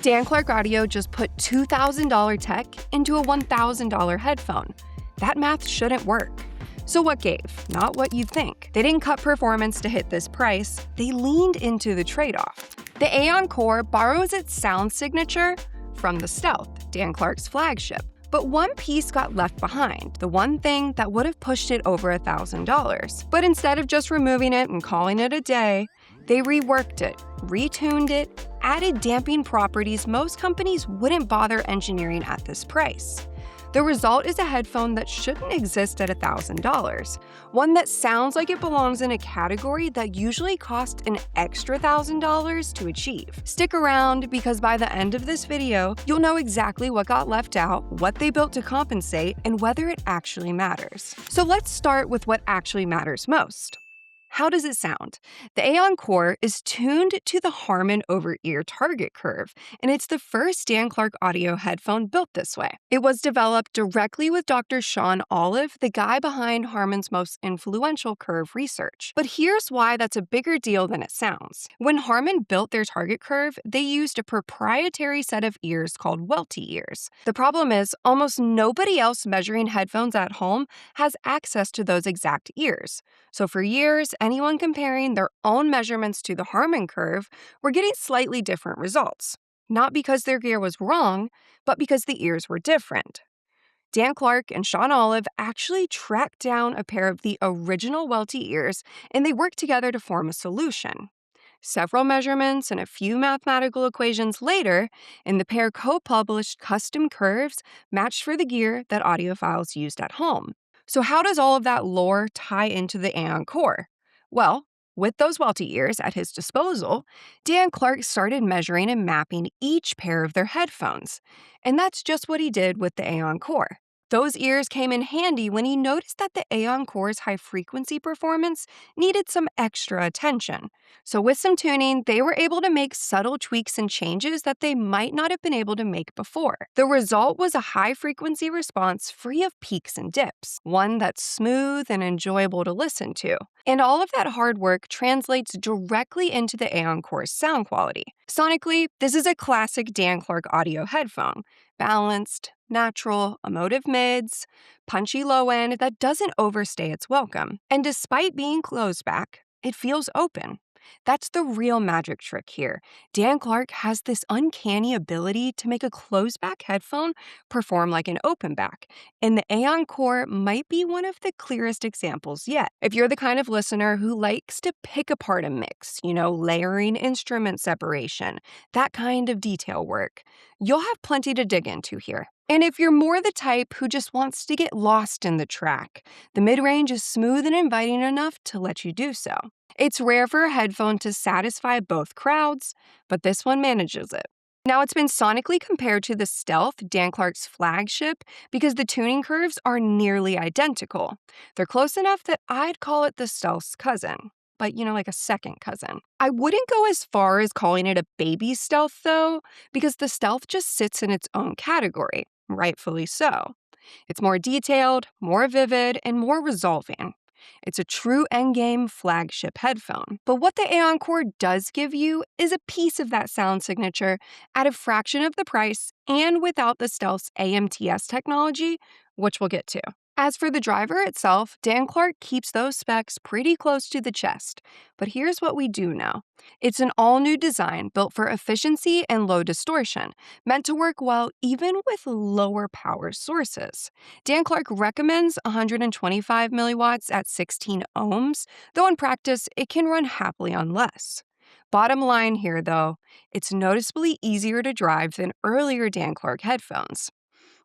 Dan Clark Audio just put $2,000 tech into a $1,000 headphone. That math shouldn't work. So what gave? Not what you'd think. They didn't cut performance to hit this price, they leaned into the trade-off. The AEON CORE borrows its sound signature from the Stealth, Dan Clark's flagship. But one piece got left behind, the one thing that would have pushed it over $1,000. But instead of just removing it and calling it a day, they reworked it, retuned it, added damping properties most companies wouldn't bother engineering at this price. The result is a headphone that shouldn't exist at $1,000, one that sounds like it belongs in a category that usually costs an extra $1,000 to achieve. Stick around because by the end of this video, you'll know exactly what got left out, what they built to compensate, and whether it actually matters. So let's start with what actually matters most. How does it sound? The AEON CORE is tuned to the HARMAN over-ear target curve, and it's the first Dan Clark audio headphone built this way. It was developed directly with Dr. Sean Olive, the guy behind HARMAN's most influential curve research. But here's why that's a bigger deal than it sounds. When HARMAN built their target curve, they used a proprietary set of ears called Welty ears. The problem is, almost nobody else measuring headphones at home has access to those exact ears. So for years, anyone comparing their own measurements to the HARMAN curve were getting slightly different results. Not because their gear was wrong, but because the ears were different. Dan Clark and Sean Olive actually tracked down a pair of the original Welty ears, and they worked together to form a solution. Several measurements and a few mathematical equations later, and the pair co-published custom curves matched for the gear that audiophiles used at home. So how does all of that lore tie into the AEON CORE? Well, with those Welty ears at his disposal, Dan Clark started measuring and mapping each pair of their headphones. And that's just what he did with the AEON CORE. Those ears came in handy when he noticed that the AEON CORE's high-frequency performance needed some extra attention. So with some tuning, they were able to make subtle tweaks and changes that they might not have been able to make before. The result was a high-frequency response free of peaks and dips, one that's smooth and enjoyable to listen to. And all of that hard work translates directly into the AEON CORE's sound quality. Sonically, this is a classic Dan Clark audio headphone. Balanced, natural, emotive mids, punchy low end that doesn't overstay its welcome. And despite being closed back, it feels open. That's the real magic trick here. Dan Clark has this uncanny ability to make a closed-back headphone perform like an open back, and the AEON CORE might be one of the clearest examples yet. If you're the kind of listener who likes to pick apart a mix, layering instrument separation, that kind of detail work, you'll have plenty to dig into here. And if you're more the type who just wants to get lost in the track, the mid-range is smooth and inviting enough to let you do so. It's rare for a headphone to satisfy both crowds, but this one manages it. Now, it's been sonically compared to the Stealth, Dan Clark's flagship, because the tuning curves are nearly identical. They're close enough that I'd call it the Stealth's cousin. But, like a second cousin. I wouldn't go as far as calling it a baby Stealth, though, because the Stealth just sits in its own category, rightfully so. It's more detailed, more vivid, and more resolving. It's a true endgame flagship headphone. But what the AEON CORE does give you is a piece of that sound signature at a fraction of the price and without the Stealth's AMTS technology, which we'll get to. As for the driver itself, Dan Clark keeps those specs pretty close to the chest. But here's what we do know. It's an all-new design built for efficiency and low distortion, meant to work well even with lower power sources. Dan Clark recommends 125 milliwatts at 16 ohms, though in practice, it can run happily on less. Bottom line here, though, it's noticeably easier to drive than earlier Dan Clark headphones.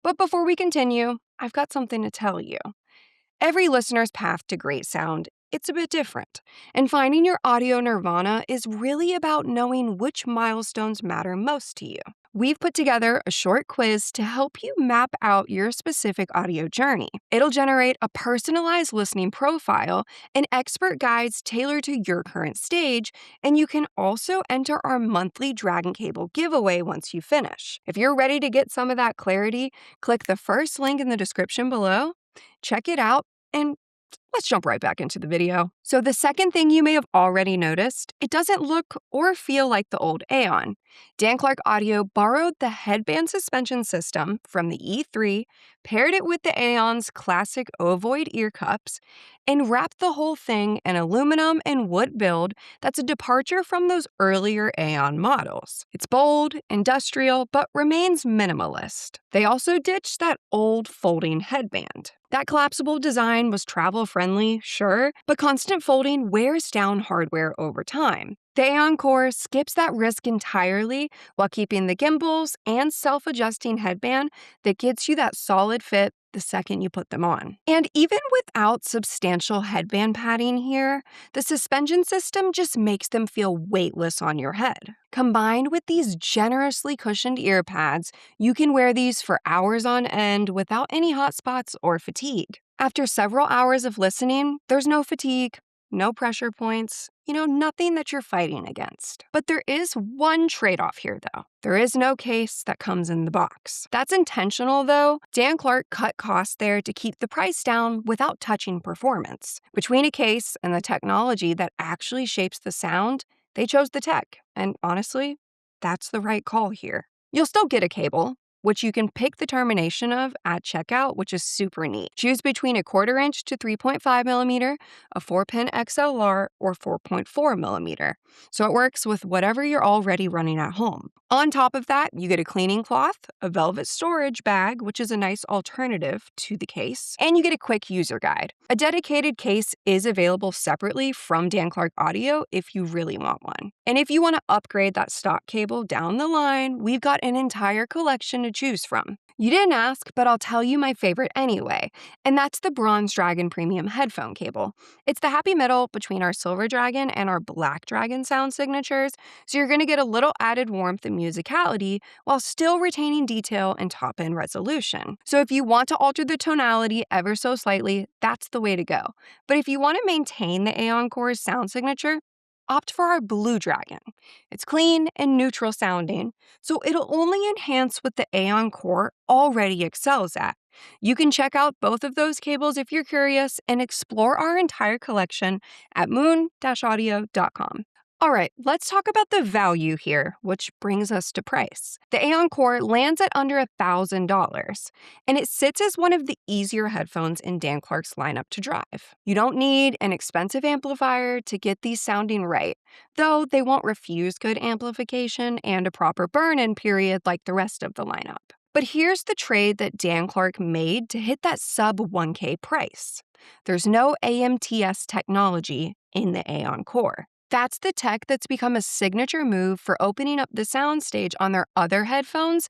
But before we continue, I've got something to tell you. Every listener's path to great sound, it's a bit different. And finding your audio nirvana is really about knowing which milestones matter most to you. We've put together a short quiz to help you map out your specific audio journey. It'll generate a personalized listening profile and expert guides tailored to your current stage, and you can also enter our monthly Dragon Cable giveaway once you finish. If you're ready to get some of that clarity, click the first link in the description below, check it out, and Let's jump right back into the video. So the second thing you may have already noticed, it doesn't look or feel like the old AEON. Dan Clark Audio borrowed the headband suspension system from the E3, paired it with the AEON's classic ovoid ear cups, and wrapped the whole thing in aluminum and wood build that's a departure from those earlier AEON models. It's bold, industrial, but remains minimalist. They also ditched that old folding headband. That collapsible design was travel-friendly, sure, but constant folding wears down hardware over time. The AEON CORE skips that risk entirely while keeping the gimbals and self-adjusting headband that gets you that solid fit the second you put them on. And even without substantial headband padding here, the suspension system just makes them feel weightless on your head. Combined with these generously cushioned ear pads, you can wear these for hours on end without any hot spots or fatigue. After several hours of listening, there's no fatigue, no pressure points, nothing that you're fighting against. But there is one trade-off here, though. There is no case that comes in the box. That's intentional, though. Dan Clark cut costs there to keep the price down without touching performance. Between a case and the technology that actually shapes the sound, they chose the tech. And honestly, that's the right call here. You'll still get a cable, which you can pick the termination of at checkout, which is super neat. Choose between a 1/4 inch to 3.5 millimeter, a 4-pin XLR, or 4.4 millimeter. So it works with whatever you're already running at home. On top of that, you get a cleaning cloth, a velvet storage bag, which is a nice alternative to the case, and you get a quick user guide. A dedicated case is available separately from Dan Clark Audio if you really want one. And if you want to upgrade that stock cable down the line, we've got an entire collection to choose from. You didn't ask, but I'll tell you my favorite anyway, and that's the Bronze Dragon Premium headphone cable. It's the happy middle between our Silver Dragon and our Black Dragon sound signatures, so you're going to get a little added warmth and musicality while still retaining detail and top-end resolution. So if you want to alter the tonality ever so slightly, that's the way to go. But if you want to maintain the AEON CORE's sound signature, opt for our Blue Dragon. It's clean and neutral sounding, so it'll only enhance what the AEON CORE already excels at. You can check out both of those cables if you're curious and explore our entire collection at moon-audio.com. All right, let's talk about the value here, which brings us to price. The AEON CORE lands at under $1,000, and it sits as one of the easier headphones in Dan Clark's lineup to drive. You don't need an expensive amplifier to get these sounding right, though they won't refuse good amplification and a proper burn-in period like the rest of the lineup. But here's the trade that Dan Clark made to hit that sub-1K price. There's no AMTS technology in the AEON CORE. That's the tech that's become a signature move for opening up the soundstage on their other headphones,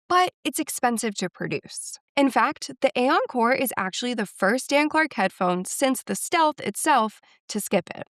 but it's expensive to produce. In fact, the AEON CORE is actually the first Dan Clark headphone since the Stealth itself to skip it.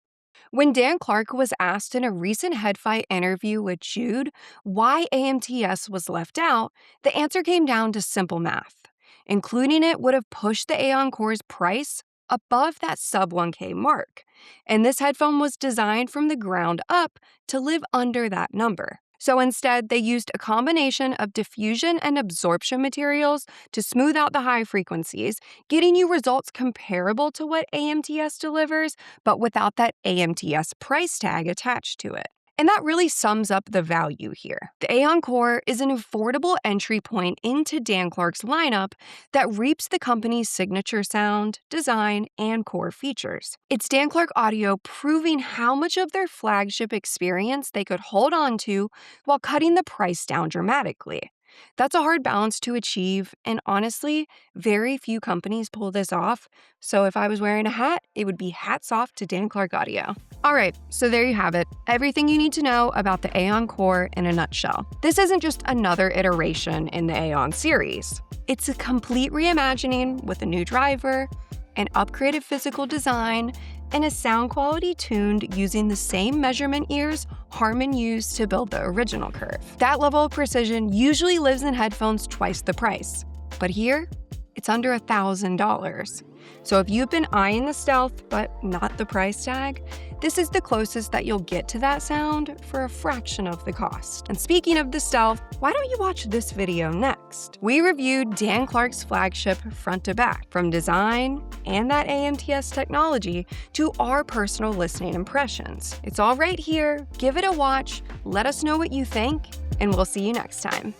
When Dan Clark was asked in a recent Headfight interview with Jude why AMTS was left out, the answer came down to simple math. Including it would have pushed the AEON CORE's price above that sub-1K mark, and this headphone was designed from the ground up to live under that number. So instead, they used a combination of diffusion and absorption materials to smooth out the high frequencies, getting you results comparable to what AMTS delivers, but without that AMTS price tag attached to it. And that really sums up the value here. The AEON CORE is an affordable entry point into Dan Clark's lineup that reaps the company's signature sound, design, and core features. It's Dan Clark Audio proving how much of their flagship experience they could hold on to while cutting the price down dramatically. That's a hard balance to achieve, and honestly, very few companies pull this off, so if I was wearing a hat, it would be hats off to Dan Clark Audio. All right, so there you have it. Everything you need to know about the AEON CORE in a nutshell. This isn't just another iteration in the AEON series. It's a complete reimagining with a new driver, an upgraded physical design, and a sound quality tuned using the same measurement ears HARMAN used to build the original Curve. That level of precision usually lives in headphones twice the price, but here, it's under $1,000. So if you've been eyeing the Stealth but not the price tag, this is the closest that you'll get to that sound for a fraction of the cost. And speaking of the Stealth, why don't you watch this video next? We reviewed Dan Clark's flagship front to back, from design and that AMTS technology to our personal listening impressions. It's all right here. Give it a watch, let us know what you think, and we'll see you next time.